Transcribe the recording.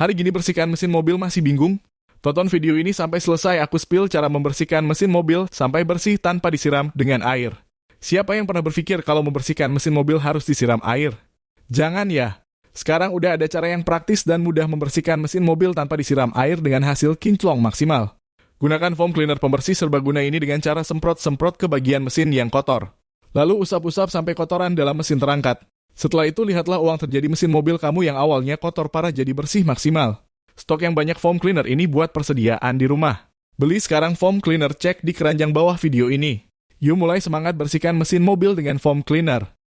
Hari gini bersihkan mesin mobil masih bingung? Tonton video ini sampai selesai, aku spill cara membersihkan mesin mobil sampai bersih tanpa disiram dengan air. Siapa yang pernah berpikir kalau membersihkan mesin mobil harus disiram air? Jangan ya. Sekarang udah ada cara yang praktis dan mudah membersihkan mesin mobil tanpa disiram air dengan hasil kinclong maksimal. Gunakan foam cleaner pembersih serbaguna ini dengan cara semprot-semprot ke bagian mesin yang kotor. Lalu usap-usap sampai kotoran dalam mesin terangkat. Setelah itu lihatlah uang terjadi mesin mobil kamu yang awalnya kotor parah jadi bersih maksimal. Stok yang banyak foam cleaner ini buat persediaan di rumah. Beli sekarang foam cleaner, cek di keranjang bawah video ini. Yuk mulai semangat bersihkan mesin mobil dengan foam cleaner.